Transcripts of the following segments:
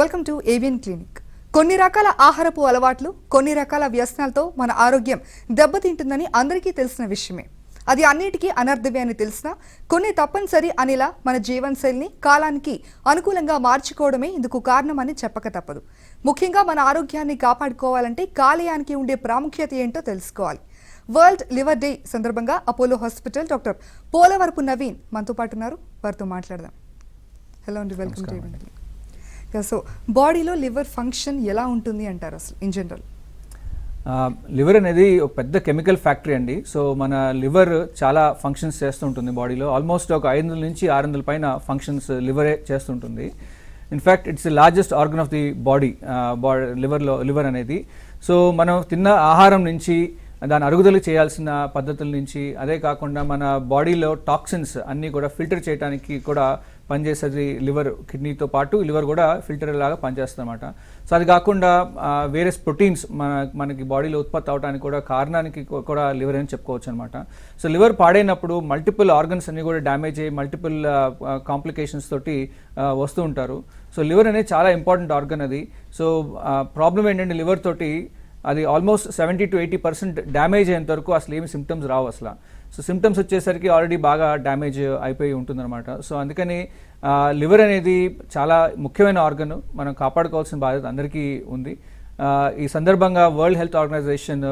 Welcome to avian clinic. కొన్ని రకాల ఆహారపు అలవాట్లు, కొన్ని రకాల వ్యసనాలతో మన ఆరోగ్యం దెబ్బతింటుందని అందరికీ తెలిసిన విషయమే. అది అన్నిటికీ అనర్థమే అని తెలిసినా కొన్ని తప్పనిసరి అనేలా మన జీవనశైలిని కాలానికి అనుకూలంగా మార్చుకోవడమే ఇందుకు కారణమని చెప్పక తప్పదు. ముఖ్యంగా మన ఆరోగ్యాన్ని కాపాడుకోవాలంటే కాలేయానికి ఉండే ప్రాముఖ్యత ఏంటో తెలుసుకోవాలి. వరల్డ్ లివర్ డే సందర్భంగా Apollo hospital doctor Polavarapu Naveen మనతో పాటు ఉన్నారు. వారితో మాట్లాడదాం. హలో అండి, welcome to avian clinic. So బాడీలో లివర్ ఫంక్షన్ ఎలా ఉంటుంది అంటారు అసలు ఇన్ జనరల్? లివర్ అనేది ఒక పెద్ద కెమికల్ ఫ్యాక్టరీ అండి. సో మన లివర్ చాలా ఫంక్షన్స్ చేస్తుంటుంది బాడీలో. ఆల్మోస్ట్ ఒక 500 నుంచి 600 పైన ఫంక్షన్స్ లివరే చేస్తుంటుంది. In fact it's the largest organ of the body. Liver అనేది సో మనం తిన్న ఆహారం నుంచి, దాని అరుగుదల చేయాల్సిన పద్ధతుల నుంచి, అదే కాకుండా మన బాడీలో టాక్సిన్స్ అన్నీ కూడా ఫిల్టర్ చేయడానికి కూడా పనిచేసేది లివర్. కిడ్నీతో పాటు లివర్ కూడా ఫిల్టర్ లాగా పనిచేస్తుంది అనమాట. సో అది కాకుండా వేరే ప్రోటీన్స్ మనకి బాడీలో ఉత్పత్తి అవడానికి కూడా కారణానికి కూడా లివర్ అని చెప్పుకోవచ్చు అనమాట. సో లివర్ పాడైనప్పుడు మల్టిపుల్ ఆర్గన్స్ అన్ని కూడా డ్యామేజ్ అయ్యి మల్టిపుల్ కాంప్లికేషన్స్ తోటి వస్తూ ఉంటారు. సో లివర్ అనేది చాలా ఇంపార్టెంట్ ఆర్గన్ అది. సో ప్రాబ్లం ఏంటంటే లివర్ తోటి అది ఆల్మోస్ట్ 70 to 80% డ్యామేజ్ అయ్యేంత వరకు అసలు ఏమి సిమ్టమ్స్ రావు అసలు. సో సిమ్టమ్స్ వచ్చేసరికి ఆల్రెడీ బాగా డ్యామేజ్ అయిపోయి ఉంటుందన్నమాట. సో అందుకని లివర్ అనేది చాలా ముఖ్యమైన ఆర్గన్, మనం కాపాడుకోవాల్సిన బాధ్యత అందరికీ ఉంది. ఈ సందర్భంగా world health organisation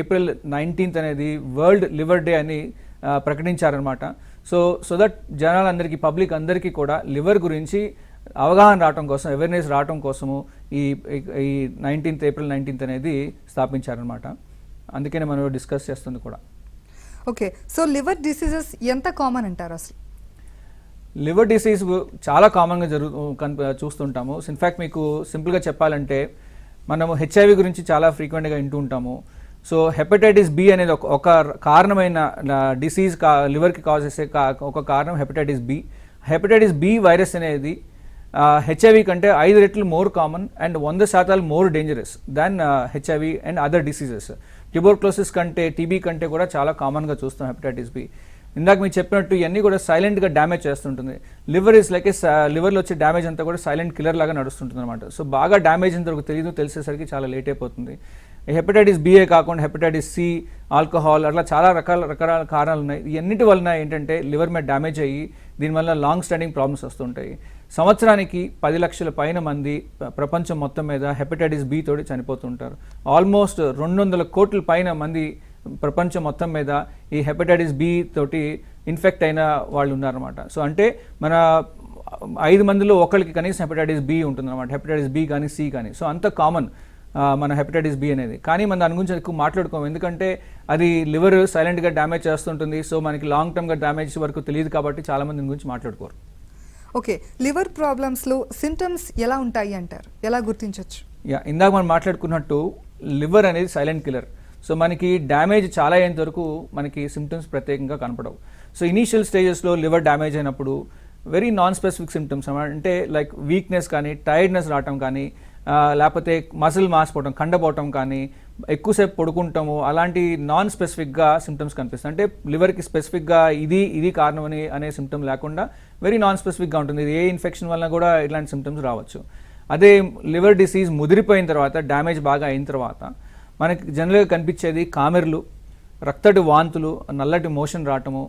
April 19th అనేది వరల్డ్ లివర్ డే అని ప్రకటించారనమాట. సో దట్ జనాలందరికీ, పబ్లిక్ అందరికీ కూడా లివర్ గురించి అవగాహన రావడం కోసం, అవేర్నెస్ రావడం కోసము ఈ April 19th అనేది స్థాపించారనమాట. అందుకనే మనం డిస్కస్ చేస్తుంది కూడా. ఓకే, సో లివర్ డిసీజెస్ ఎంత కామన్ అంటారు అసలు? లివర్ డిసీజ్ చాలా కామన్గా చూస్తుంటాము. ఇన్ఫ్యాక్ట్ మీకు సింపుల్గా చెప్పాలంటే మనము HIV గురించి చాలా ఫ్రీక్వెంట్గా వింటూ ఉంటాము. సో హెపటైటిస్ బి అనేది ఒక కారణమైన డిసీజ్ లివర్కి కాజ్ చేసే ఒక కారణం hepatitis B. Hepatitis B virus అనేది HIV కంటే 5 రెట్లు more common and 100% more dangerous than HIV and other diseases. Tuberculosis కంటే, టీబీ కంటే కూడా చాలా కామన్గా చూస్తాం హెపటైటిస్ బి. ఇందాక మీకు చెప్పినట్టు ఇవన్నీ కూడా సైలెంట్గా డ్యామేజ్ చేస్తుంటుంది. లివర్ ఇస్ లైక్ లివర్లో వచ్చే డ్యామేజ్ అంతా కూడా సైలెంట్ కిల్లర్ లాగా నడుస్తుంటుంది అనమాట. సో బాగా డ్యామేజ్ ఇంతవరకు తెలిసేసరికి చాలా లేట్ అయిపోతుంది. హెపటైటిస్ బిఏ కాకుండా హెపటైటిస్ సి, ఆల్కహాల్, అట్లా చాలా రకరకాల కారణాలు ఉన్నాయి. ఇవన్నిటి వలన ఏంటంటే లివర్ మీద డ్యామేజ్ అయ్యి దీనివల్ల లాంగ్ స్టాండింగ్ ప్రాబ్లమ్స్ వస్తుంటాయి. సంవత్సరానికి 10 లక్షల పైన మంది ప్రపంచం మొత్తం మీద హెపటైటిస్ బి తోటి చనిపోతుంటారు. ఆల్మోస్ట్ 200 కోట్ల పైన మంది ప్రపంచం మొత్తం మీద ఈ హెపటైటిస్ బి తోటి ఇన్ఫెక్ట్ అయిన వాళ్ళు ఉన్నారన్నమాట. సో అంటే మన 5 మందిలో ఒకరికి కనీసం హెపటైటిస్ బి ఉంటుందన్నమాట. హెపటైటిస్ బి కానీ సి కానీ. సో అంత కామన్ మన హెపటైటిస్ బి అనేది. కానీ మన దాని గురించి ఎక్కువ మాట్లాడుకోము, ఎందుకంటే అది లివర్ సైలెంట్గా డ్యామేజ్ చేస్తుంటుంది. సో మనకి లాంగ్ టర్మ్గా డ్యామేజ్ వరకు తెలియదు కాబట్టి చాలామంది దీని గురించి మాట్లాడుకోరు. ఓకే, లివర్ ప్రాబ్లమ్స్లో సింటమ్స్ ఎలా ఉంటాయి అంటారు? ఎలా గుర్తించవచ్చు? ఇందాక మనం మాట్లాడుకున్నట్టు లివర్ అనేది సైలెంట్ కిల్లర్. సో మనకి డ్యామేజ్ చాలా అయ్యేంత వరకు మనకి సిమ్టమ్స్ ప్రత్యేకంగా కనపడవు. సో ఇనీషియల్ స్టేజెస్లో లివర్ డ్యామేజ్ అయినప్పుడు వెరీ నాన్ స్పెసిఫిక్ సిమ్టమ్స్ అంటే లైక్ వీక్నెస్ కానీ, టైర్డ్నెస్ రావటం కానీ, లేకపోతే మసిల్ మాసిపోవటం, కండపోవటం కానీ, ఎక్కువసేపు పడుకుంటాము, అలాంటి నాన్ స్పెసిఫిక్గా సిమ్టమ్స్ కనిపిస్తాయి. అంటే లివర్కి స్పెసిఫిక్గా ఇది కారణం అనే సిమ్టమ్ లేకుండా వెరీ నాన్ స్పెసిఫిక్గా ఉంటుంది. ఇది ఏ ఇన్ఫెక్షన్ వలన కూడా ఇలాంటి సిమ్టమ్స్ రావచ్చు. అదే లివర్ డిసీజ్ ముదిరిపోయిన తర్వాత, డ్యామేజ్ బాగా అయిన తర్వాత మనకి జనరల్గా కనిపించేది కామెర్లు, రక్తటి వాంతులు, నల్లటి మోషన్ రావటము,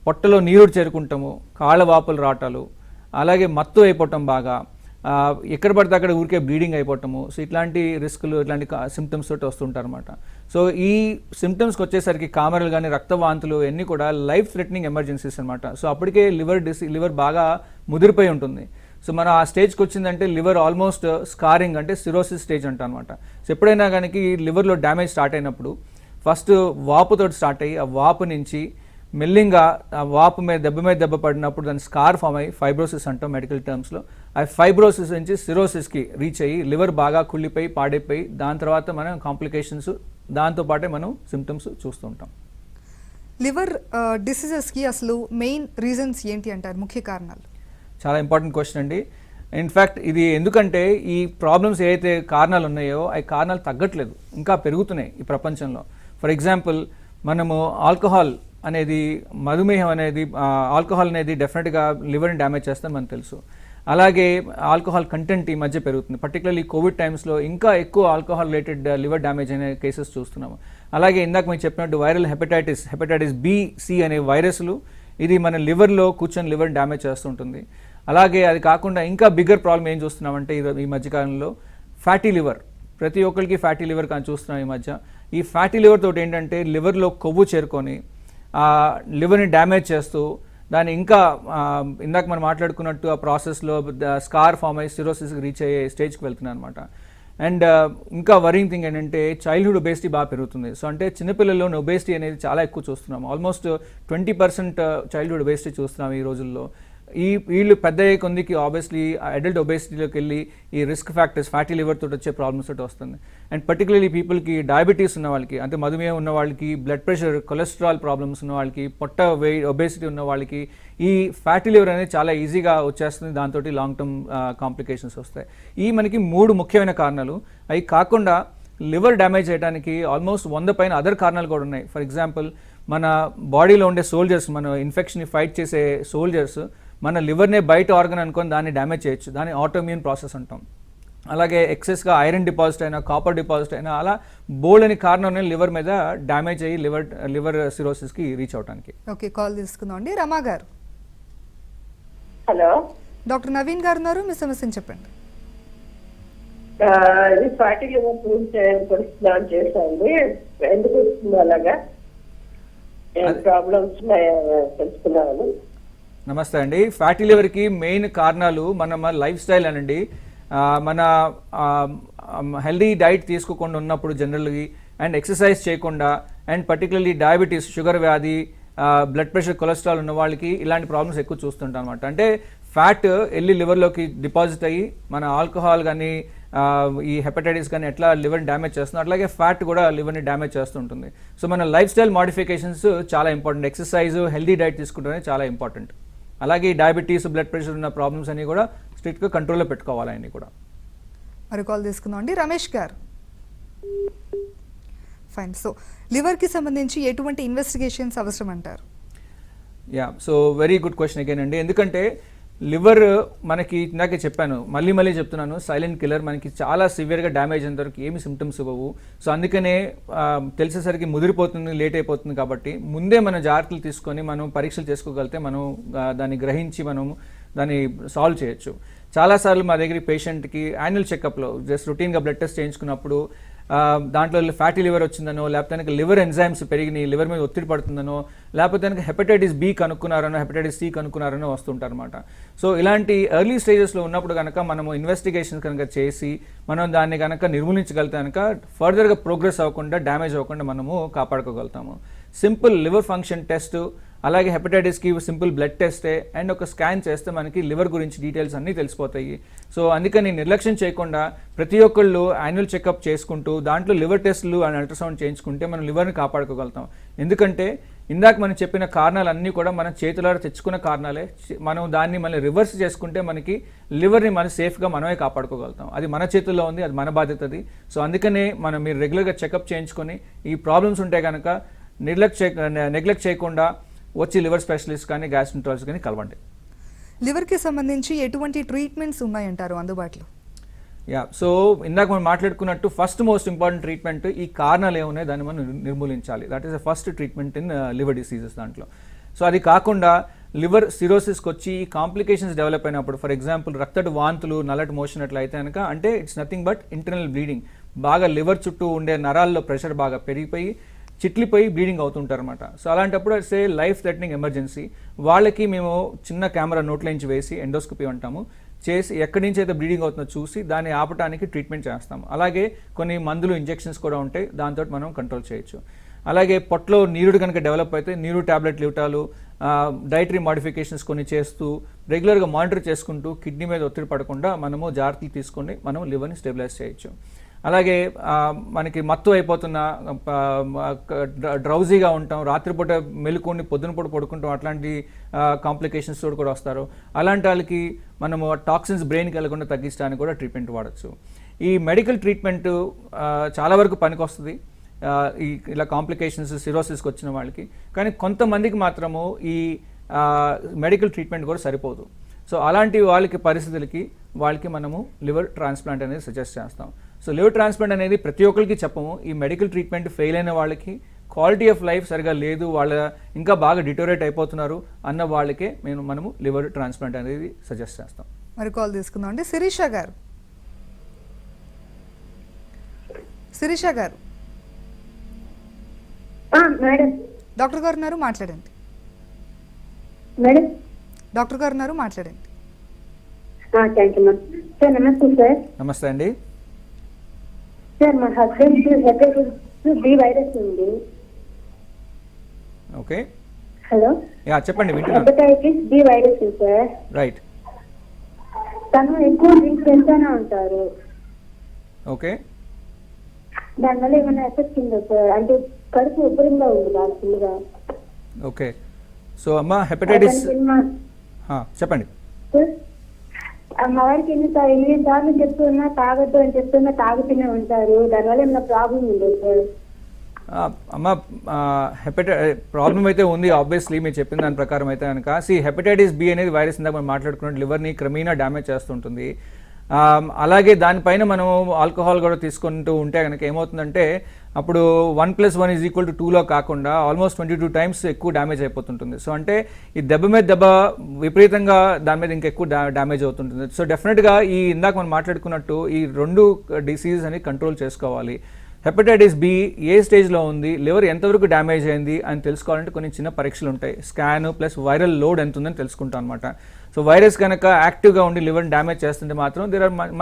పొట్టలో నీరు చేరుకుంటాము, కాళ్ళ వాపులు రావటాలు, అలాగే మత్తు అయిపోవటం, బాగా ఎక్కడ పడితే అక్కడ ఊరికే బ్లీడింగ్ అయిపోవటము. సో ఇట్లాంటి రిస్కులు, ఇట్లాంటి సిమ్టమ్స్ తోటి వస్తుంటారు అనమాట. సో ఈ సిమ్టమ్స్కి వచ్చేసరికి కామెరలు కానీ, రక్తవాంతులు అన్నీ కూడా లైఫ్ థ్రెటనింగ్ ఎమర్జెన్సీస్ అనమాట. సో అప్పటికే లివర్ బాగా ముదిరిపోయి ఉంటుంది. సో మనం ఆ స్టేజ్కి వచ్చిందంటే లివర్ ఆల్మోస్ట్ స్కారింగ్ అంటే సిరోసిస్ స్టేజ్ అంట అనమాట. సో ఎప్పుడైనా కానీ లివర్లో డ్యామేజ్ స్టార్ట్ అయినప్పుడు ఫస్ట్ వాపుతో స్టార్ట్ అయ్యి, ఆ వాపు నుంచి మెల్లింగా ఆ వాపు మీద దెబ్బ పడినప్పుడు దాని స్కార్ ఫామ్ అయ్యి ఫైబ్రోసిస్ అంటాం మెడికల్ టర్మ్స్లో. ఆ ఫైబ్రోసిస్ నుంచి సిరోసిస్కి రీచ్ అయ్యి లివర్ బాగా కుళ్ళిపోయి, పాడైపోయి, దాని తర్వాత మనం కాంప్లికేషన్స్, దాంతోపాటే మనం సిమ్టమ్స్ చూస్తుంటాం. లివర్ డిసీజెస్కి అసలు మెయిన్ రీజన్స్ ఏంటి అంటారు, ముఖ్య కారణాలు? చాలా ఇంపార్టెంట్ క్వశ్చన్ అండి. ఇన్ఫ్యాక్ట్ ఇది ఎందుకంటే ఈ ప్రాబ్లమ్స్ ఏవైతే కారణాలు ఉన్నాయో ఆ కారణాలు తగ్గట్లేదు, ఇంకా పెరుగుతున్నాయి ఈ ప్రపంచంలో. ఫర్ ఎగ్జాంపుల్ మనము ఆల్కహాల్ అనేది, మధుమేహం అనేది, ఆల్కహాల్ అనేది డెఫినెట్గా లివర్ని డ్యామేజ్ చేస్తుందని మనకు తెలుసు. అలాగే ఆల్కహాల్ కంటెంట్ ఈ మధ్య పెరుగుతుంది. పర్టికులర్లీ కోవిడ్ టైమ్స్లో ఇంకా ఎక్కువ ఆల్కహాల్ రిలేటెడ్ లివర్ డ్యామేజ్ అనే కేసెస్ చూస్తున్నాము. అలాగే ఇందాక మీరు చెప్పినట్టు వైరల్ హెపటైటిస్ బి, సి అనే వైరస్లు ఇది మన లివర్లో కూర్చొని లివర్ డ్యామేజ్ చేస్తుంటుంది. అలాగే అది కాకుండా ఇంకా బిగ్గర్ ప్రాబ్లం ఏం చూస్తున్నామంటే ఈ మధ్యకాలంలో ఫ్యాటీ లివర్. ప్రతి ఒక్కరికి ఫ్యాటీ లివర్ కానీ చూస్తున్నాం ఈ మధ్య. ఈ ఫ్యాటీ లివర్ తోటి ఏంటంటే లివర్లో కొవ్వు చేరుకొని లివర్ని డ్యామేజ్ చేస్తూ దాన్ని ఇంకా ఇందాక మనం మాట్లాడుకున్నట్టు ఆ ప్రాసెస్లో స్కార్ ఫామ్ అయ్యి సిరోసిస్కి రీచ్ అయ్యే స్టేజ్కి వెళ్తున్నాయి అనమాట. అండ్ ఇంకా వరింగ్ థింగ్ ఏంటంటే చైల్డ్హుడ్ ఒబేసిటీ బాగా పెరుగుతుంది. సో అంటే చిన్నపిల్లల్లో ఒబేసిటీ అనేది చాలా ఎక్కువ చూస్తున్నాం. ఆల్మోస్ట్ 20% చైల్డ్హుడ్ ఒబేసిటీ చూస్తున్నాం ఈ రోజుల్లో. వీళ్ళు పెద్ద అయ్యే కొందికి ఆబ్వియస్లీ అడల్ట్ ఒబేసిటీలోకి వెళ్ళి ఈ రిస్క్ ఫ్యాక్టర్స్ ఫ్యాటీ లివర్ తోటి వచ్చే ప్రాబ్లమ్స్ తోటి వస్తుంది. అండ్ పర్టికులర్లీ పీపుల్కి డయాబెటీస్ ఉన్న వాళ్ళకి, అంటే మధుమేహం ఉన్న వాళ్ళకి, బ్లడ్ ప్రెషర్, కొలెస్ట్రాల్ ప్రాబ్లమ్స్ ఉన్న వాళ్ళకి, పొట్ట ఒబేసిటీ ఉన్న వాళ్ళకి ఈ ఫ్యాటీ లివర్ అనేది చాలా ఈజీగా వచ్చేస్తుంది. దాంతో లాంగ్ టర్మ్ కాంప్లికేషన్స్ వస్తాయి. ఈ మనకి 3 ముఖ్యమైన కారణాలు. అవి కాకుండా లివర్ డ్యామేజ్ చేయడానికి ఆల్మోస్ట్ 100 పైన అదర్ కారణాలు కూడా ఉన్నాయి. ఫర్ ఎగ్జాంపుల్ మన బాడీలో ఉండే సోల్జర్స్, మన ఇన్ఫెక్షన్ని ఫైట్ చేసే సోల్జర్స్ మన లివర్నే బయట ఆర్గన్ అనుకొని దాన్ని డ్యామేజ్ చేయొచ్చు. దాన్ని ఆటోఇమ్యూన్ ప్రాసెస్ అంటాం. అలాగే ఎక్సెస్గా ఐరన్ డిపాజిట్ అయినా, కాపర్ డిపాజిట్ అయినా, అలా బోల్డ్ అని కారణం లివర్ మీద డ్యామేజ్ అయ్యి లివర్ సిరోసిస్కి రీచ్ అవడానికి. ఓకే, కాల్ తీసుకుందాం అండి. రమా గారు. హలో, డాక్టర్ నవీన్ గారు ఉన్నారు, మీ సమస్యను చెప్పండి. ఇది ఫ్యాటీ లివర్ పరిస్థితి చేశాను. ఎందుకు వస్తుంది అలాగా? ప్రాబ్లమ్స్ తెలుసుకున్నాను. నమస్తే అండి. ఫ్యాటీ లివర్కి మెయిన్ కారణాలు మన లైఫ్ స్టైల్ అనండి. మన హెల్దీ డైట్ తీసుకోకుండా ఉన్నప్పుడు జనరల్గా, అండ్ ఎక్సర్సైజ్ చేయకుండా, అండ్ పర్టికులర్లీ డయాబెటీస్, షుగర్ వ్యాధి, బ్లడ్ ప్రెషర్, కొలెస్ట్రాల్ ఉన్న వాళ్ళకి ఇలాంటి ప్రాబ్లమ్స్ ఎక్కువ చూస్తుంటాం అనమాట. అంటే ఫ్యాట్ వెళ్ళి లివర్లోకి డిపాజిట్ అయ్యి మన ఆల్కహాల్ కానీ ఈ హెపటైటిస్ కానీ ఎట్లా లివర్ని డ్యామేజ్ చేస్తుంది, అట్లాగే ఫ్యాట్ కూడా లివర్ని డ్యామేజ్ చేస్తుంటుంది. సో మన లైఫ్ స్టైల్ మోడిఫికేషన్స్ చాలా ఇంపార్టెంట్. ఎక్సర్సైజ్, హెల్దీ డైట్ తీసుకుంటేనే చాలా ఇంపార్టెంట్. అలాగే డయాబెటీస్, బ్లడ్ ప్రెషర్ ఉన్న ప్రాబ్లమ్స్ అన్ని కూడా స్ట్రిక్ట్గా కంట్రోల్లో పెట్టుకోవాలి. అన్ని కూడా మరి కాల్ తీసుకుందాం అండి. రమేష్ గారు. ఫైన్. సో లివర్కి సంబంధించి ఎటువంటి ఇన్వెస్టిగేషన్స్ అవసరం అంటారు? So very good question again అండి. ఎందుకంటే లివర్ మనకి ఇందాకే చెప్పాను, మళ్ళీ చెప్తున్నాను, సైలెంట్ కిల్లర్. మనకి చాలా సివియర్గా డ్యామేజ్ అయిన వరకు ఏమి సిమ్టమ్స్ ఇవ్వవు. సో అందుకనే తెలిసేసరికి ముదిరిపోతుంది, లేట్ అయిపోతుంది. కాబట్టి ముందే మన జాగ్రత్తలు తీసుకొని మనం పరీక్షలు చేసుకోగలిగితే మనం దాన్ని గ్రహించి మనం దాన్ని సాల్వ్ చేయొచ్చు. చాలాసార్లు మా దగ్గర పేషెంట్కి యాన్యువల్ చెకప్లో జస్ట్ రొటీన్గా బ్లడ్ టెస్ట్ చేయించుకున్నప్పుడు దాంట్లో ఫ్యాటీ లివర్ వచ్చిందనో, లేకపోతే కనుక లివర్ ఎంజైమ్స్ పెరిగినాయి, లివర్ మీద ఒత్తిడి పడుతుందనో, లేకపోతే కనుక హెపటైటిస్ బి కనుక్కున్నారనో, హెపటైటిస్ సి కనుక్కున్నారనో వస్తుంటారు అనమాట. సో ఇలాంటి ఎర్లీ స్టేజెస్లో ఉన్నప్పుడు కనుక మనము ఇన్వెస్టిగేషన్ కనుక చేసి మనం దాన్ని కనుక నిర్మూలించగలిగితే కనుక ఫర్దర్గా ప్రోగ్రెస్ అవ్వకుండా, డ్యామేజ్ అవ్వకుండా మనము కాపాడుకోగలుగుతాము. సింపుల్ లివర్ ఫంక్షన్ టెస్ట్, అలాగే హెపటైటిస్కి సింపుల్ బ్లడ్ టెస్టే, అండ్ ఒక స్కాన్ చేస్తే మనకి లివర్ గురించి డీటెయిల్స్ అన్నీ తెలిసిపోతాయి. సో అందుకని నిర్లక్ష్యం చేయకుండా ప్రతి ఒక్కళ్ళు యాన్యువల్ చెకప్ చేసుకుంటూ దాంట్లో లివర్ టెస్టులు అండ్ అల్ట్రాసౌండ్ చేయించుకుంటే మనం లివర్ని కాపాడుకోగలుగుతాం. ఎందుకంటే ఇందాక మనం చెప్పిన కారణాలన్నీ కూడా మనం చేతులారా తెచ్చుకున్న కారణాలే. మనం దాన్ని మళ్ళీ రివర్స్ చేసుకుంటే మనకి లివర్ని మనం సేఫ్గా మనమే కాపాడుకోగలుగుతాం. అది మన చేతుల్లో ఉంది, అది మన బాధ్యతది. సో అందుకనే మీరు రెగ్యులర్గా చెకప్ చేయించుకొని ఈ ప్రాబ్లమ్స్ ఉంటే కనుక నెగ్లెక్ట్ చేయకుండా వచ్చి లివర్ స్పెషలిస్ట్ కానీ గ్యాస్ట్రోంటరాలజిస్ట్ కానీ కలవండి. లివర్కి సంబంధించి ఎటువంటి ట్రీట్మెంట్స్ ఉన్నాయంటారు అందుబాటులో? సో ఇందాక మనం మాట్లాడుకున్నట్టు ఫస్ట్ మోస్ట్ ఇంపార్టెంట్ ట్రీట్మెంట్ ఈ కారణాలు ఏమున్నాయి దాన్ని మనం నిర్మూలించాలి. That is the first treatment in liver diseases దాంట్లో. సో అది కాకుండా లివర్ సిరోసిస్కి వచ్చి కాంప్లికేషన్స్ డెవలప్ అయినప్పుడు, ఫర్ ఎగ్జాంపుల్ రక్తపు వాంతులు, నల్లటి మోషన్ అట్లా అయితే కనుక, అంటే it's nothing but internal bleeding. బాగా లివర్ చుట్టూ ఉండే నరాల్లో ప్రెషర్ బాగా పెరిగిపోయి చిట్లిపోయి బ్లీడింగ్ అవుతుంటారు అనమాట. సో అలాంటప్పుడు సే లైఫ్ థ్రెటనింగ్ ఎమర్జెన్సీ, వాళ్ళకి మేము చిన్న కెమెరా నోట్లోంచి వేసి ఎండోస్కోపీ అంటాము చేసి ఎక్కడి నుంచి అయితే బ్లీడింగ్ అవుతుందో చూసి దాన్ని ఆపడానికి ట్రీట్మెంట్ చేస్తాము. అలాగే కొన్ని మందులు, ఇంజెక్షన్స్ కూడా ఉంటాయి, దాంతో మనం కంట్రోల్ చేయొచ్చు. అలాగే పొట్టలో నీరుడు కనుక డెవలప్ అయితే నీరు ట్యాబ్లెట్లు ఇవ్వటాలు, డైటరీ మోడిఫికేషన్స్ కొన్ని చేస్తూ రెగ్యులర్గా మానిటర్ చేసుకుంటూ కిడ్నీ మీద ఒత్తిడి పడకుండా మనము జాగ్రత్తలు తీసుకొని మనం లివర్ని స్టెబిలైజ్ చేయొచ్చు. అలాగే మనకి మత్తు అయిపోతున్న, డ్రౌజీగా ఉంటాం, రాత్రిపూట మెలుకొని పొద్దునపూట పడుకుంటాం, అట్లాంటి కాంప్లికేషన్స్ కూడా వస్తారు. అలాంటి వాళ్ళకి మనము టాక్సిన్స్ బ్రెయిన్కి వెళ్ళకుండా తగ్గించడానికి కూడా ట్రీట్మెంట్ వాడచ్చు. ఈ మెడికల్ ట్రీట్మెంట్ చాలా వరకు పనికొస్తుంది ఇలా కాంప్లికేషన్స్ సిరోసిస్కి వచ్చిన వాళ్ళకి. కానీ కొంతమందికి మాత్రము ఈ మెడికల్ ట్రీట్మెంట్ కూడా సరిపోదు. సో అలాంటి వాళ్ళకి పరిస్థితులకి వాళ్ళకి మనము లివర్ ట్రాన్స్ప్లాంట్ అనేది సజెస్ట్ చేస్తాం. సో లివర్ ట్రాన్స్ప్లాంట్ అనేది ప్రతి ఒక్కరికి చెప్పము. ఈ మెడికల్ ట్రీట్మెంట్ ఫెయిల్ అయిన వాళ్ళకి, క్వాలిటీ ఆఫ్ లైఫ్ సరిగా లేదు, వాళ్ళ ఇంకా బాగా డిటోరేట్ అయిపోతున్నారు అన్న వాళ్ళకే మనము లివర్ ట్రాన్స్ప్లాంట్ అనేది సజెస్ట్ చేస్తాం. మరి కాల్ తీసుకుందాం అండి. శిరీష గారు, శిరీష గారు మేడం డాక్టర్ గారు ఉన్నారు, మాట్లాడండి. మేడం డాక్టర్ గారు ఉన్నారు, మాట్లాడండి. Thank you ma'am. సార్ నమస్తే సార్. నమస్తే అండి. సార్ మా హస్బెండ్ హెపటైటిస్ బి వైరస్ ఉంది. ఓకే, హలో, యా చెప్పండి, వింటున్నాను. హెపటైటిస్ బి వైరస్ ఉంది సార్. రైట్. తను ఎక్కువ డ్రింక్ చేస్తూనే ఉంటారు. ఓకే, దానివల్ల ఏమైనా ఎఫెక్ట్ ఉందా సార్? అంటే కడుపు ఉబ్బరంగా ఉంది బాగా ఫుల్గా. ఓకే. సో అమ్మ హెపటైటిస్ చెప్పండి. సార్ మా వారికి ఎన్నిసార్లు చెప్తున్నా తాగొద్దు అని చెప్తున్నా తాగుతూనే ఉంటారు. దానివల్ల ఏమైనా ప్రాబ్లం ఉందా సార్? అమ్మ ప్రాబ్లం అయితే ఉంది ఆబ్వియస్లీ, మీరు చెప్పిన దాని ప్రకారం అయితే కనుక. హెపటైటిస్ బి అనేది వైరస్ ఇందాక మనం మాట్లాడుకున్నట్టు లివర్ని క్రమేణా డ్యామేజ్ చేస్తుంటుంది. అలాగే దానిపైన మనం ఆల్కహాల్ కూడా తీసుకుంటూ ఉంటే కనుక ఏమవుతుందంటే అప్పుడు 1+1=2లో కాకుండా ఆల్మోస్ట్ 22 టైమ్స్ ఎక్కువ డ్యామేజ్ అయిపోతుంటుంది. సో అంటే ఈ దెబ్బ మీద దెబ్బ విపరీతంగా దాని మీద ఇంకా ఎక్కువ డ్యామేజ్ అవుతుంటుంది. సో డెఫినెట్గా ఈ ఇందాక మనం మాట్లాడుకున్నట్టు ఈ 2 డిసీజ్ అని కంట్రోల్ చేసుకోవాలి. హెపటైటిస్ బి ఏ స్టేజ్లో ఉంది, లివర్ ఎంతవరకు డ్యామేజ్ అయింది అని తెలుసుకోవాలంటే కొన్ని చిన్న పరీక్షలు ఉంటాయి. స్కాన్ ప్లస్ వైరల్ లోడ్ ఎంత ఉందని తెలుసుకుంటాం అనమాట. సో వైరస్ కనుక యాక్టివ్గా ఉండి లివర్ని డ్యామేజ్ చేస్తుంటే మాత్రం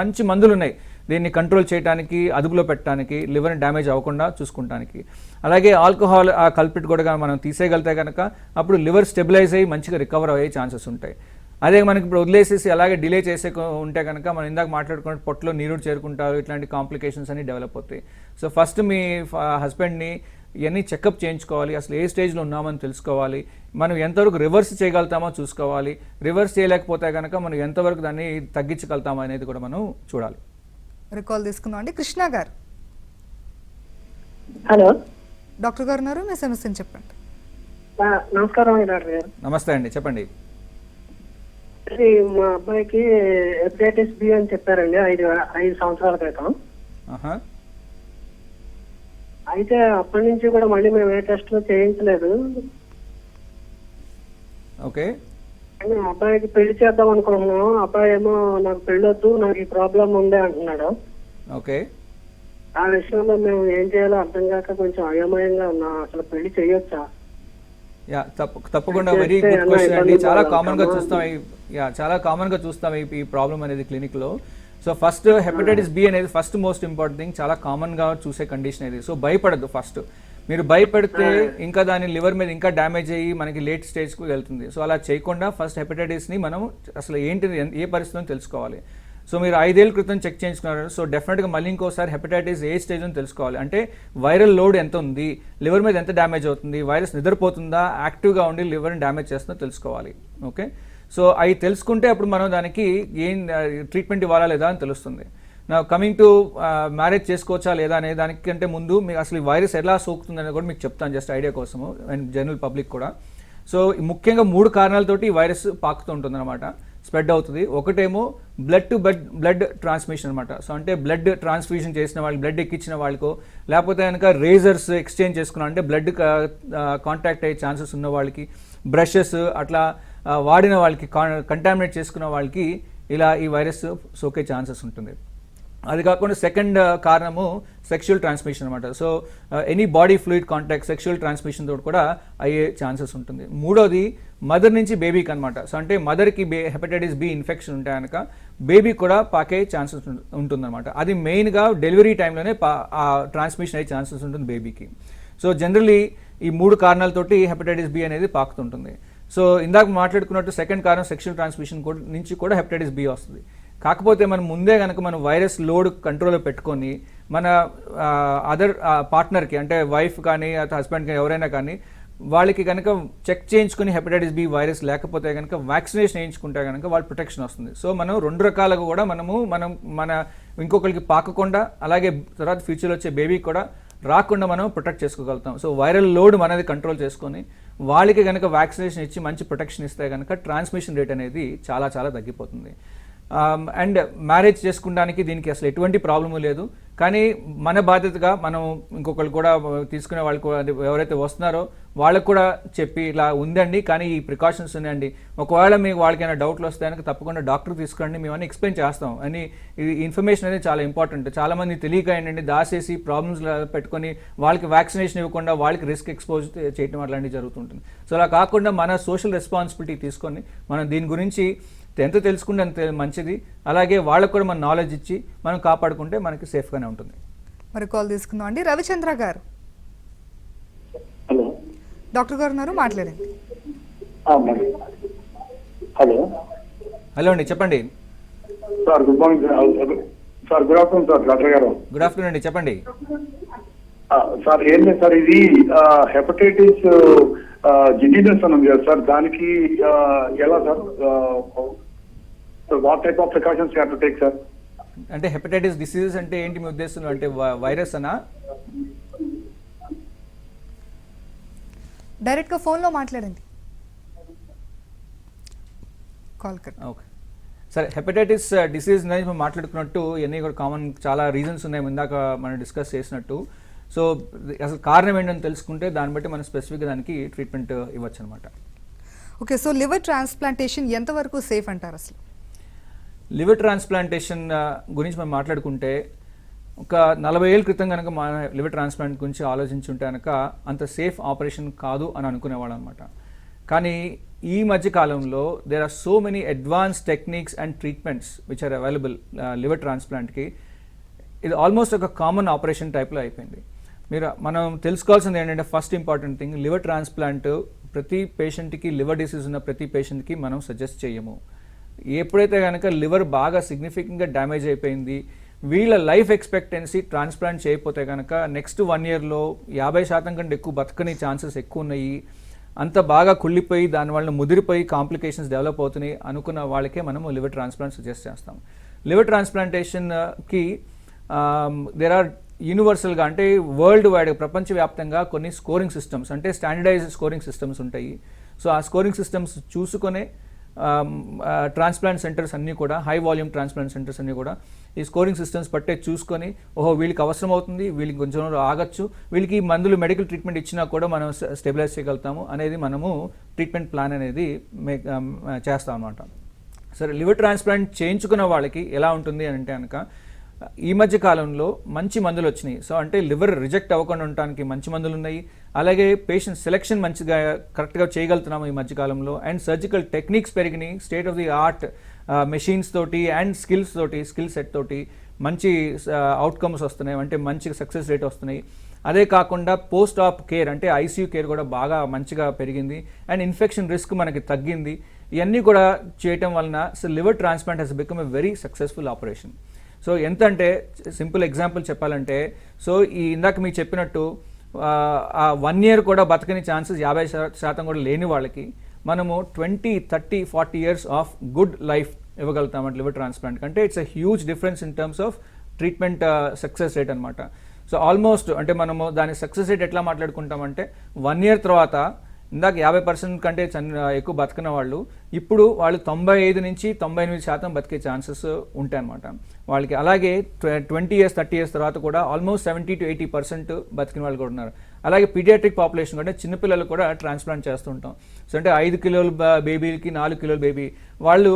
మంచి మందులు ఉన్నాయి దీన్ని కంట్రోల్ చేయడానికి, అదుపులో పెట్టడానికి, లివర్ని డ్యామేజ్ అవ్వకుండా చూసుకుంటానికి. అలాగే ఆల్కహాల్ ఆ కల్పిట్ కూడా మనం తీసేయగలితే కనుక అప్పుడు లివర్ స్టెబిలైజ్ అయ్యి మంచిగా రికవర్ అయ్యే ఛాన్సెస్ ఉంటాయి. అదే మనకి ఇప్పుడు వదిలేసేసి అలాగే డిలే చేసే ఉంటే కనుక మనం ఇందాక మాట్లాడుకున్నట్టు పొట్టలో నీరు చేరుకుంటారు, ఇట్లాంటి కాంప్లికేషన్స్ అన్ని డెవలప్ అవుతాయి. సో ఫస్ట్ మీ హస్బెండ్ని ఇవన్నీ చెకప్ చేయించుకోవాలి, అసలు ఏ స్టేజ్లో ఉన్నామని తెలుసుకోవాలి, మనం ఎంతవరకు రివర్స్ చేయగలుగుతామో చూసుకోవాలి, రివర్స్ చేయలేకపోతే కనుక మనం ఎంతవరకు దాన్ని తగ్గించగలుగుతామో అనేది కూడా మనం చూడాలి. రికాల్ తీసుకుందాం అండి. కృష్ణ గారు, హలో డాక్టర్ గారు ఉన్నారు, మీ సమస్యను చెప్పండి. నమస్కారం అండి డాక్టర్ గారు. నమస్తే అండి, చెప్పండి. మా అబ్బాయికి హెపటైటిస్ బి అని చెప్పారండి 5 సంవత్సరాల క్రితం. అయితే అప్పటి నుంచి కూడా మళ్ళీ మేము ఏ టెస్ట్ చేయించలేదు. ఓకే. మా అబ్బాయికి పెళ్లి చేద్దాం అనుకుంటున్నాము. అబ్బాయి ఏమో నాకు పెళ్ళొద్దు, నాకు ఈ ప్రాబ్లం ఉందే అంటున్నాడు. ఓకే. ఆ విషయంలో మేము ఏం చేయాలో అర్థం కాక కొంచెం అయోమయంగా ఉన్నాం. అసలు పెళ్లి చేయొచ్చా? తప్పకుండా వెరీ గుడ్ క్వశ్చన్ అండి. చాలా కామన్ గా చూస్తాం ఈ ప్రాబ్లం అనేది క్లినిక్ లో. సో ఫస్ట్ హెపటైటిస్ బి అనేది ఫస్ట్ మోస్ట్ ఇంపార్టెంట్ థింగ్, చాలా కామన్ గా చూసే కండిషన్ ఇది. సో భయపడద్దు. ఫస్ట్ మీరు భయపడితే ఇంకా దాని లివర్ మీద ఇంకా డ్యామేజ్ అయ్యి మనకి లేట్ స్టేజ్కి వెళ్తుంది. సో అలా చేయకుండా ఫస్ట్ హెపటైటిస్ని మనం అసలు ఏంటిది, ఏ పరిస్థితిలో తెలుసుకోవాలి. సో మీరు 5 ఏళ్ల క్రితం చెక్ చేయించుకున్నారు. సో డెఫినెట్గా మళ్ళీ ఇంకోసారి హెపటైటిస్ ఏ స్టేజ్ అని తెలుసుకోవాలి. అంటే వైరల్ లోడ్ ఎంత ఉంది, లివర్ మీద ఎంత డ్యామేజ్ అవుతుంది, వైరస్ నిద్రపోతుందా, యాక్టివ్గా ఉండి లివర్ని డ్యామేజ్ చేస్తుందో తెలుసుకోవాలి. ఓకే. సో అవి తెలుసుకుంటే అప్పుడు మనం దానికి ఏం ట్రీట్మెంట్ ఇవ్వాలా లేదా అని తెలుస్తుంది. నా కమింగ్ టు మ్యారేజ్ చేసుకోవచ్చా లేదా అనే దానికంటే ముందు మీకు అసలు ఈ వైరస్ ఎలా సోకుతుందని కూడా మీకు చెప్తాను, జస్ట్ ఐడియా కోసము అండ్ జనరల్ పబ్లిక్ కూడా. సో ముఖ్యంగా 3 కారణాలతోటి ఈ వైరస్ పాకుతూ ఉంటుంది అనమాట, స్ప్రెడ్ అవుతుంది. ఒకటేమో బ్లడ్ టు బ్లడ్ ట్రాన్స్మిషన్ అనమాట. సో అంటే బ్లడ్ ట్రాన్స్ఫ్యూషన్ చేసిన వాళ్ళు, బ్లడ్ ఎక్కించిన వాళ్ళకో, లేకపోతే కనుక రేజర్స్ ఎక్స్చేంజ్ చేసుకున్నా అంటే బ్లడ్ కాంటాక్ట్ అయ్యే ఛాన్సెస్ ఉన్న వాళ్ళకి, బ్రషెస్ అట్లా వాడిన వాళ్ళకి, కంటామినేట్ చేసుకున్న వాళ్ళకి ఇలా ఈ వైరస్ సోకే ఛాన్సెస్ ఉంటుంది. అది కాకుండా సెకండ్ కారణము సెక్షువల్ ట్రాన్స్మిషన్ అనమాట. So any body fluid contact sexual transmission తోటి కూడా అయ్యే ఛాన్సెస్ ఉంటుంది. మూడోది మదర్ నుంచి బేబీకి అనమాట. సో అంటే మదర్కి హెపటైటిస్ బి ఇన్ఫెక్షన్ ఉంటే కనుక బేబీ కూడా పాకే ఛాన్సెస్ ఉంటుందన్నమాట. అది మెయిన్గా డెలివరీ టైంలోనే ఆ ట్రాన్స్మిషన్ అయ్యే ఛాన్సెస్ ఉంటుంది బేబీకి. సో జనరలీ ఈ 3 కారణాలతోటి హెపటైటిస్ బి అనేది పాకుతుంటుంది. సో ఇందాక మాట్లాడుకున్నట్టు సెకండ్ కారణం సెక్షువల్ ట్రాన్స్మిషన్ నుంచి కూడా హెపటైటిస్ బి వస్తుంది. కాకపోతే మనం ముందే కనుక మన వైరస్ లోడ్ కంట్రోల్లో పెట్టుకొని మన అదర్ పార్ట్నర్కి అంటే వైఫ్ కానీ హస్బెండ్ కానీ ఎవరైనా కానీ వాళ్ళకి కనుక చెక్ చేయించుకుని హెపటైటిస్ బి వైరస్ లేకపోతే కనుక వ్యాక్సినేషన్ వేయించుకుంటే కనుక వాళ్ళ ప్రొటెక్షన్ వస్తుంది. సో మనం 2 రకాలుగా కూడా మన ఇంకొకరికి పాకకుండా, అలాగే తర్వాత ఫ్యూచర్లో వచ్చే బేబీకి కూడా రాకుండా మనం ప్రొటెక్ట్ చేసుకోగలుగుతాం. సో వైరల్ లోడ్ మనది కంట్రోల్ చేసుకొని వాళ్ళకి కనుక వ్యాక్సినేషన్ ఇచ్చి మంచి ప్రొటెక్షన్ ఇస్తే కనుక ట్రాన్స్మిషన్ రేట్ అనేది చాలా చాలా తగ్గిపోతుంది. అండ్ మ్యారేజ్ చేసుకోవడానికి దీనికి అసలు ఎటువంటి ప్రాబ్లము లేదు. కానీ మన బాధ్యతగా మనం ఇంకొకళ్ళు కూడా తీసుకునే వాళ్ళు కూడా ఎవరైతే వస్తున్నారో వాళ్ళకు కూడా చెప్పి ఇలా ఉందండి, కానీ ఈ ప్రికాషన్స్ ఉన్నాయండి, ఒకవేళ మీకు వాళ్ళకైనా డౌట్లు వస్తే కనుక తప్పకుండా డాక్టర్ తీసుకోండి, మేము అన్నీ ఎక్స్ప్లెయిన్ చేస్తాం అని. ఈ ఇన్ఫర్మేషన్ అనేది చాలా ఇంపార్టెంట్. చాలామంది తెలియక ఏంటంటే దాసేసి ప్రాబ్లమ్స్ పెట్టుకొని వాళ్ళకి వ్యాక్సినేషన్ ఇవ్వకుండా వాళ్ళకి రిస్క్ ఎక్స్పోజ్ చేయడం అట్లాంటివి జరుగుతుంటుంది. సో అలా కాకుండా మన సోషల్ రెస్పాన్సిబిలిటీ తీసుకొని మనం దీని గురించి ఎంత తెలుసుకుంటే అంత మంచిది. అలాగే వాళ్ళకు కూడా మన నాలెడ్జ్ ఇచ్చి మనం కాపాడుకుంటే మనకి సేఫ్గానే ఉంటుంది. మరి కాల్ తీసుకుందాం అండి. రవిచంద్ర గారు, హలో డాక్టర్ గారు ఉన్నారు, మాట్లాడండి. హలో హలో అండి, చెప్పండి. Sir good morning sir. Good afternoon sir doctor గారు. గుడ్ ఆఫ్టర్నూన్ అండి, చెప్పండి. సార్ ఏం లేదు సార్, ఇది హెపటైటిస్ జిటినస్ అని ఉంది కదా సార్, దానికి ఎలా sir, what type of precautions you have to take sir? అంటే హెపటైటిస్ డిసీజెస్ అంటే ఏంటి మీ ఉద్దేశంలో? అంటే వైరస్ అనా? డైరెక్ట్గా ఫోన్లో మాట్లాడండి. Call cut. ఓకే సరే, హెపటైటిస్ డిసీజ్ అనేది మనం మాట్లాడుకున్నట్టు ఇవన్నీ కూడా కామన్ చాలా రీజన్స్ ఉన్నాయి, ఇందాక మనం డిస్కస్ చేసినట్టు. సో అసలు కారణం ఏంటని తెలుసుకుంటే దాన్ని బట్టి మనం స్పెసిఫిక్గా దానికి ట్రీట్మెంట్ ఇవ్వచ్చు అనమాట. ఓకే, సో లివర్ ట్రాన్స్ప్లాంటేషన్ ఎంతవరకు సేఫ్ అంటారు అసలు? లివర్ ట్రాన్స్ప్లాంటేషన్ గురించి మనం మాట్లాడుకుంటే ఒక 40 ఏళ్ళ క్రితం కనుక మన లివర్ ట్రాన్స్ప్లాంట్ గురించి ఆలోచించుంటే కనుక అంత సేఫ్ ఆపరేషన్ కాదు అని అనుకునేవాళ్ళం అనమాట. కానీ ఈ మధ్య కాలంలో there are so many advance techniques and treatments which are available liver ట్రాన్స్ప్లాంట్కి. ఇది ఆల్మోస్ట్ ఒక కామన్ ఆపరేషన్ టైప్లో అయిపోయింది. మనం తెలుసుకోవాల్సింది ఏంటంటే first important thing, liver transplant ప్రతి పేషెంట్కి, లివర్ డిసీజ్ ఉన్న ప్రతి పేషెంట్కి మనం సజెస్ట్ చేయము. ఎప్పుడైతే కనుక లివర్ బాగా సిగ్నిఫికెంట్గా డ్యామేజ్ అయిపోయింది, వీళ్ళ లైఫ్ ఎక్స్పెక్టెన్సీ ట్రాన్స్ప్లాంట్ చేయకపోతే కనుక నెక్స్ట్ 1 yearలో 50% కంటే ఎక్కువ బతకని ఛాన్సెస్ ఎక్కువ ఉన్నాయి, అంత బాగా కుళ్ళిపోయి దానివల్ల ముదిరిపోయి కాంప్లికేషన్స్ డెవలప్ అవుతున్నాయి అనుకున్న వాళ్ళకే మనము లివర్ ట్రాన్స్ప్లాంట్ సజెస్ట్ చేస్తాం. లివర్ ట్రాన్స్ప్లాంటేషన్కి దేర్ ఆర్ యూనివర్సల్గా అంటే వరల్డ్ వైడ్ ప్రపంచవ్యాప్తంగా కొన్ని స్కోరింగ్ సిస్టమ్స్, అంటే స్టాండర్డైజ్డ్ స్కోరింగ్ సిస్టమ్స్ ఉంటాయి. సో ఆ స్కోరింగ్ సిస్టమ్స్ చూసుకునే ట్రాన్స్ప్లాంట్ సెంటర్స్ అన్నీ కూడా, హై వాల్యూమ్ ట్రాన్స్ప్లాంట్ సెంటర్స్ అన్నీ కూడా ఈ స్కోరింగ్ సిస్టమ్స్ పట్టే చూసుకొని, ఓహో వీళ్ళకి అవసరం అవుతుంది, వీళ్ళకి కొంచెం ఆగచ్చు, వీళ్ళకి మందులు మెడికల్ ట్రీట్మెంట్ ఇచ్చినా కూడా మనం స్టెబిలైజ్ చేయగలుగుతాము అనేది మనము ట్రీట్మెంట్ ప్లాన్ అనేది చేస్తాం అన్నమాట. సరే, లివర్ ట్రాన్స్ప్లాంట్ చేయించుకున్న వాళ్ళకి ఎలా ఉంటుంది అంటే కనుక ఈ మధ్య కాలంలో మంచి మందులు వచ్చినాయి. సో అంటే లివర్ రిజెక్ట్ అవ్వకుండా ఉండడానికి మంచి మందులు ఉన్నాయి. అలాగే పేషెంట్ సెలెక్షన్ మంచిగా కరెక్ట్గా చేయగలుగుతున్నాము ఈ మధ్యకాలంలో. అండ్ సర్జికల్ టెక్నిక్స్ పెరిగినాయి, state of the art machines తోటి అండ్ స్కిల్ సెట్ తోటి మంచి అవుట్కమ్స్ వస్తున్నాయి, అంటే మంచి సక్సెస్ రేట్ వస్తున్నాయి. అదే కాకుండా పోస్ట్ ఆప్ కేర్ అంటే ఐసీయూ కేర్ కూడా బాగా మంచిగా పెరిగింది. అండ్ ఇన్ఫెక్షన్ రిస్క్ మనకి తగ్గింది. ఇవన్నీ కూడా చేయటం వలన so liver transplant has become a very successful operation. So ఎంత అంటే సింపుల్ ఎగ్జాంపుల్ చెప్పాలంటే, సో ఈ ఇందాక మీకు చెప్పినట్టు ఆ 1 year కూడా బతకని ఛాన్సెస్ 50% కూడా లేని వాళ్ళకి మనము 20, 30, 40 years ఆఫ్ గుడ్ లైఫ్ ఇవ్వగలుగుతామంటే లివర్ ట్రాన్స్ప్లాంట్ అంటే it's a huge difference in terms of treatment success rate అనమాట. సో ఆల్మోస్ట్ అంటే మనము దాని సక్సెస్ రేట్ ఎట్లా మాట్లాడుకుంటామంటే 1 year తర్వాత ఇందాక 50% కంటే ఎక్కువ బతికిన వాళ్ళు ఇప్పుడు వాళ్ళు 95 నుంచి 98% బతికే ఛాన్సెస్ ఉంటాయి అన్నమాట వాళ్ళకి. అలాగే 20 years 30 years తర్వాత కూడా ఆల్మోస్ట్ 70 to 80% బతికిన వాళ్ళు కూడా ఉన్నారు. అలాగే పీడియాట్రిక్ పాపులేషన్ అంటే చిన్నపిల్లలు కూడా ట్రాన్స్ప్లాంట్ చేస్తుంటాం. సో అంటే 5 కిలోల బేబీకి 4 కిలోల బేబీ వాళ్ళు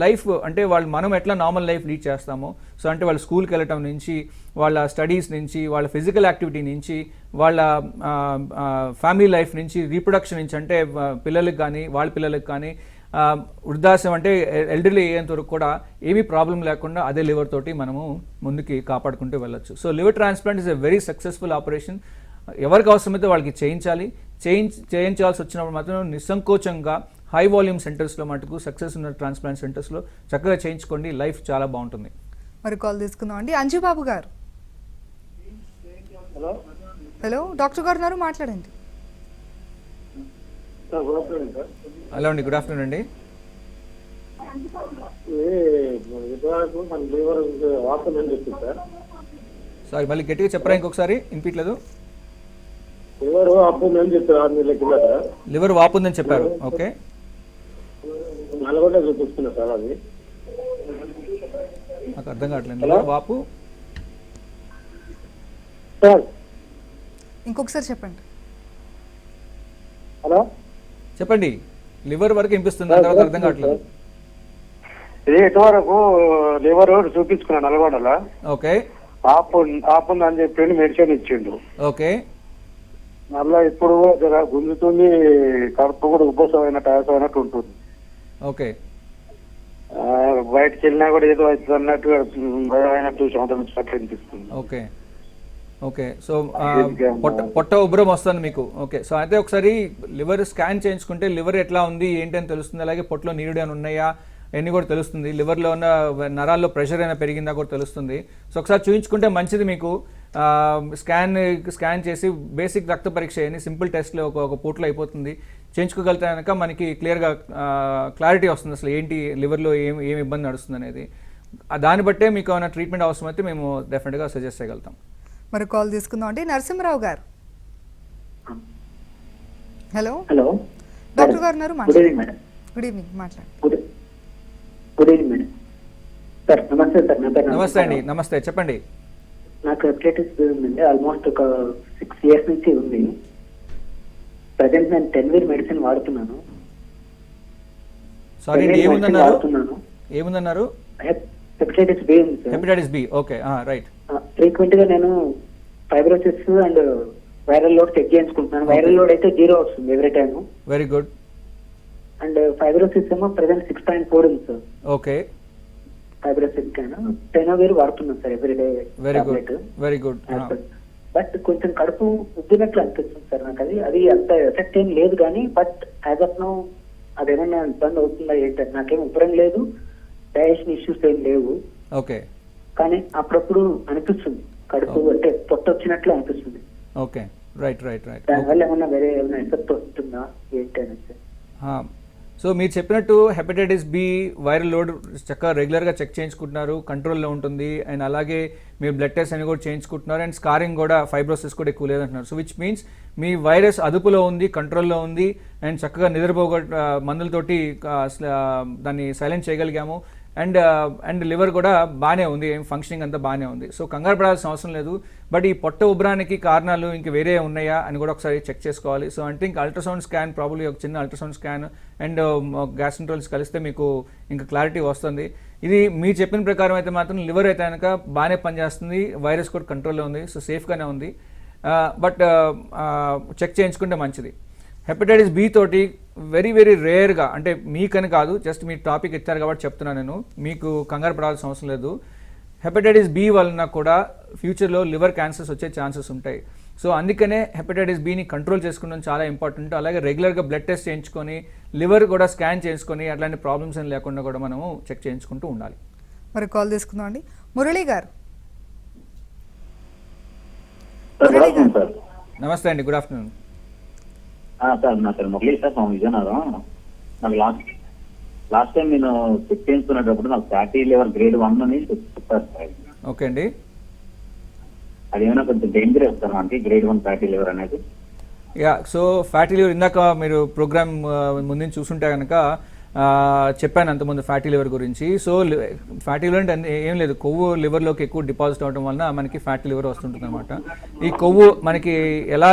లైఫ్ అంటే మనం ఎట్లా నార్మల్ లైఫ్ లీడ్ చేస్తామో, సో అంటే వాళ్ళు స్కూల్కి వెళ్ళటం నుంచి, వాళ్ళ స్టడీస్ నుంచి, వాళ్ళ ఫిజికల్ యాక్టివిటీ నుంచి, వాళ్ళ ఫ్యామిలీ లైఫ్ నుంచి, రీప్రొడక్షన్ నుంచి అంటే పిల్లలకి కానీ వాళ్ళ పిల్లలకి కానీ వృద్ధాశ్యం అంటే ఎల్డర్లీ అయ్యేంత వరకు కూడా ఏమీ ప్రాబ్లం లేకుండా అదే లివర్ తోటి మనము ముందుకి కాపాడుకుంటూ వెళ్ళొచ్చు. So liver transplant is a very successful operation. ఎవరికి అవసరమైతే వాళ్ళకి చేయించాల్సి వచ్చినప్పుడు మాత్రం నిస్సంకోచంగా హై వాల్యూమ్ సెంటర్స్లో మటుకు సక్సెస్ ఉన్న ట్రాన్స్ప్లాంట్ సెంటర్స్లో చక్కగా చేయించుకోండి, లైఫ్ చాలా బాగుంటుంది. మరి కాల్ తీసుకుందాం అండి. అంజుబాబు గారు. హలో, డాక్టర్ గారు ఉన్నారు, మాట్లాడండి. హలో అండి, గుడ్ ఆఫ్టర్నూన్ అండి. సారీ మళ్ళీ గట్టిగా చెప్పరా ఇంకొకసారి వినిపించలేదు. ఎవరు అప్పు మేము చెప్తారు 6 నెలల కిందట లివర్ వాపు ఉందని చెప్పారు. ఓకే, నల్గొండ చూపిస్తున్నా సార్. అది నాకు అర్థం కావట్లేదు. లివర్ వాపు సార్ ఇంకొకసారి చెప్పండి. హలో, చెప్పండి. లివర్ వరకు వినిపిస్తుంది, దాని తర్వాత అర్థం కావట్లేదు. ఇది ఇటువరకు లివర్ చూపించుకున్నా నల్గొండలో. ఓకే ఆపు అని చెప్పి మెడిసిన్ ఇచ్చిండు. ఓకే మళ్ళా ఇప్పుడు జర గుంజుతుంది, కడుపు కూడా ఉబ్బసం అయినట్టు ఆయాసం అయినట్టు ఉంటుంది. ఓకే బయటకు వెళ్ళినా కూడా ఏదో అవుతుంది అన్నట్టు భయం అయినట్టు సొంతం అట్లా అనిపిస్తుంది. ఓకే ఓకే సో పొట్ట ఉబ్బరం వస్తుంది మీకు. ఓకే, సో అయితే ఒకసారి లివర్ స్కాన్ చేయించుకుంటే లివర్ ఎట్లా ఉంది ఏంటి అని తెలుస్తుంది. అలాగే పొట్టలో నీరు అని ఉన్నాయా అన్నీ కూడా తెలుస్తుంది. లివర్లో ఉన్న నరాల్లో ప్రెషర్ అయినా పెరిగిందా కూడా తెలుస్తుంది. సో ఒకసారి చూయించుకుంటే మంచిది. మీకు స్కాన్ చేసి బేసిక్ రక్త పరీక్ష అని సింపుల్ టెస్ట్లో ఒక పూటలో అయిపోతుంది. చేయించుకోగలిగితే కనుక మనకి క్లియర్గా క్లారిటీ వస్తుంది అసలు ఏంటి లివర్లో ఏం ఇబ్బంది నడుస్తుంది అనేది. దాన్ని బట్టే మీకు ఏమైనా ట్రీట్మెంట్ అవసరమైతే మేము డెఫినెట్గా సజెస్ట్ చేయగలుగుతాం. మరి కాల్ తీసుకుందాం అండి. నరసింహరావు గారు, హలో. హలో డాక్టర్ గారు ఉన్నారు, good evening madam. Good evening, మాట్లాడండి. Good evening madam. సార్ నమస్తే సార్. నా పేరు నమస్తే అండి. నమస్తే, చెప్పండి. నాకు హెపటైటిస్ బి ఉందండి. ఆల్మోస్ట్ ఒక 6 years నుంచి ఉంది. ప్రజెంట్ నేను 10 వీక్ మెడిసిన్ వాడుతున్నాను. సారీ, ఏముందన్నారు? హెపటైటిస్ బి ఉంది సార్. Hepatitis B, okay, right. Frequent గా నేను fibrosis and viral load check చేయించుకుంటున్నాను. వైరల్ లోడ్ అయితే 0 వస్తుంది every time. Very good. And fibrosis ఏమో ప్రెసెంట్ 6.4 ఉంది సార్. ఓకే, ఫైబ్రోసిస్ కైనా టెనోవేర్ వాడుతున్నాను sir every day. Very good, very good. But కొంచెం కడుపు ఉబ్బినట్లు అనిపిస్తుంది సార్ నాకు. అది అంత ఎఫెక్ట్ ఏం లేదు కానీ బట్ యాజ్ ఆఫ్ నౌ అదేమన్నా ఇబ్బంది అవుతుందా ఏంటంటే నాకేం ఉబ్బరం లేదు, డైజెషన్ ఇష్యూస్ ఏం లేవు. ఓకే, కానీ అప్పుడప్పుడు అనిపిస్తుంది కడుపు అంటే పొట్ట వచ్చినట్లు అనిపిస్తుంది. Okay, right right right. దానివల్ల ఏమన్నా ఎఫెక్ట్ వస్తుందా ఏంటి అని సార్. సో మీరు చెప్పినట్టు హెపటైటిస్ బి వైరల్ లోడ్ చక్కగా రెగ్యులర్గా చెక్ చేయించుకుంటున్నారు, కంట్రోల్లో ఉంటుంది. అండ్ అలాగే మీరు బ్లడ్ టెస్ట్ అని కూడా చేయించుకుంటున్నారు. అండ్ స్కారింగ్ కూడా, ఫైబ్రోసిస్ కూడా ఎక్కువ లేదంటున్నారు. So which means me virus అదుపులో ఉంది, కంట్రోల్లో ఉంది. అండ్ చక్కగా మందులతోటి దాన్ని సైలెంట్ చేయగలిగాము. అండ్ లివర్ కూడా బాగానే ఉంది, ఏం ఫంక్షనింగ్ అంతా బాగానే ఉంది. సో కంగారు పడాల్సిన అవసరం లేదు. బట్ ఈ పొట్ట ఉబ్బరానికి కారణాలు ఇంక వేరే ఉన్నాయా అని కూడా ఒకసారి చెక్ చేసుకోవాలి. సో అంటే ఇంకా అల్ట్రాసౌండ్ స్కాన్, ప్రాబ్లీ ఒక చిన్న అల్ట్రాసౌండ్ స్కాన్ అండ్ గ్యాస్ట్రోంట్రాలజిస్ట్ కలిస్తే మీకు ఇంకా క్లారిటీ వస్తుంది. ఇది మీరు చెప్పిన ప్రకారం అయితే మాత్రం లివర్ అయితే కనుక బాగానే పనిచేస్తుంది, వైరస్ కూడా కంట్రోల్లో ఉంది, సో సేఫ్గానే ఉంది. బట్ చెక్ చేయించుకుంటే మంచిది. హెపటైటిస్ బి తోటి వెరీ వెరీ రేర్గా, అంటే మీకని కాదు, జస్ట్ మీ టాపిక్ ఇచ్చారు కాబట్టి చెప్తున్నాను నేను, మీకు కంగారు పడాల్సిన అవసరం లేదు. హెపటైటిస్ బి వలన కూడా ఫ్యూచర్లో లివర్ క్యాన్సర్స్ వచ్చే ఛాన్సెస్ ఉంటాయి. సో అందుకనే హెపటైటిస్ బిని కంట్రోల్ చేసుకోవడం చాలా ఇంపార్టెంట్. అలాగే రెగ్యులర్గా బ్లడ్ టెస్ట్ చేయించుకొని, లివర్ కూడా స్కాన్ చేసుకొని, అట్లాంటి ప్రాబ్లమ్స్ ఏం లేకుండా కూడా మనము చెక్ చేయించుకుంటూ ఉండాలి. మరి కాల్ తీసుకుందాం అండి. మురళి గారు, నమస్తే అండి, గుడ్ ఆఫ్టర్నూన్. సార్ నా పేరు మురళీ సార్, మా విజయనగరం. నాకు లాస్ట్ టైం నేను చెక్ చేయించుకునేటప్పుడు నాకు ఫ్యాటీ లివర్ గ్రేడ్ 1 అని చెప్పారు సార్. ఓకే అండి. అదేమైనా కొంచెం డేంజరస్ సార్ మనకి గ్రేడ్ 1 ఫ్యాటీ లివర్ అనేది? యా, సో ఫ్యాటీ లివర్ ఇందాక మీరు ప్రోగ్రామ్ ముందు చూసుంటే కనుక చెప్పాను అంతకుముందు ఫ్యాటీ లివర్ గురించి. సో ఫ్యాటీ లివర్ అంటే ఏం లేదు, కొవ్వు లివర్లోకి ఎక్కువ డిపాజిట్ అవడం వలన మనకి ఫ్యాటీ లివర్ వస్తుంటుంది అనమాట. ఈ కొవ్వు మనకి ఎలా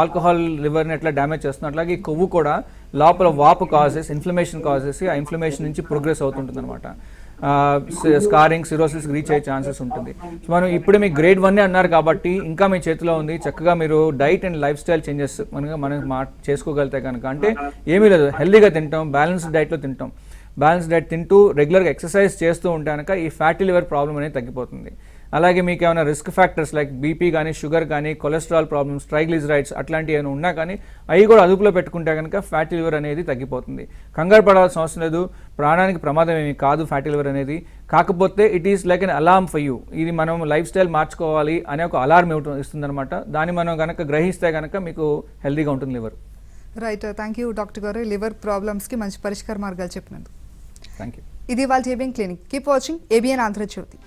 ఆల్కహాల్ లివర్ని ఎట్లా డ్యామేజ్ చేస్తుంది, అట్లాగే ఈ కొవ్వు కూడా లోపల వాపు కాజెస్, ఇన్ఫ్లమేషన్ కాజెస్, ఆ ఇన్ఫ్లమేషన్ నుంచి ప్రోగ్రెస్ అవుతుంటుంది అనమాట. స్కారింగ్, సిరోసిస్ రీచ్ అయ్యే ఛాన్సెస్ ఉంటుంది. సో మనం ఇప్పుడే మీకు గ్రేడ్ 1 అన్నారు కాబట్టి ఇంకా మీ చేతిలో ఉంది. చక్కగా మీరు diet and life style changes మనం చేసుకోగలిగితే కనుక, అంటే ఏమీ లేదు, హెల్దీగా తింటాం, బ్యాలెన్స్డ్ డైట్లో తింటాం. బ్యాలెన్స్ డైట్ తింటూ రెగ్యులర్గా ఎక్సర్సైజ్ చేస్తూ ఉంటే కనుక ఈ ఫ్యాటీ లివర్ ప్రాబ్లం అనేది తగ్గిపోతుంది. అలాగే మీకు ఏమైనా రిస్క్ ఫ్యాక్టర్స్ లైక్ బీపీ కానీ, షుగర్ కానీ, కొలెస్ట్రాల్ ప్రాబ్లమ్స్, ట్రైగ్లిజరైడ్స్ అట్లాంటివి ఏమైనా ఉన్నా కానీ అవి కూడా అదుపులో పెట్టుకుంటే కనుక ఫ్యాటీ లివర్ అనేది తగ్గిపోతుంది. కంగారు పడాల్సిన అవసరం లేదు, ప్రాణానికి ప్రమాదం ఏమీ కాదు ఫ్యాటీ లివర్ అనేది. కాకపోతే it is like an alarm for you. ఇది మనం లైఫ్ స్టైల్ మార్చుకోవాలి అనే ఒక అలార్మ్ ఇస్తుంది అనమాట. దాన్ని మనం కనుక గ్రహిస్తే కనుక మీకు హెల్తీగా ఉంటుంది liver. Right, thank you doctor గారు, లివర్ ప్రాబ్లమ్స్కి మంచి పరిష్కార మార్గాలు చెప్పినందుకు. Thank you. ఇది వాళ్ళ ABN clinic. Keep watching ABN Andhra Jyothi.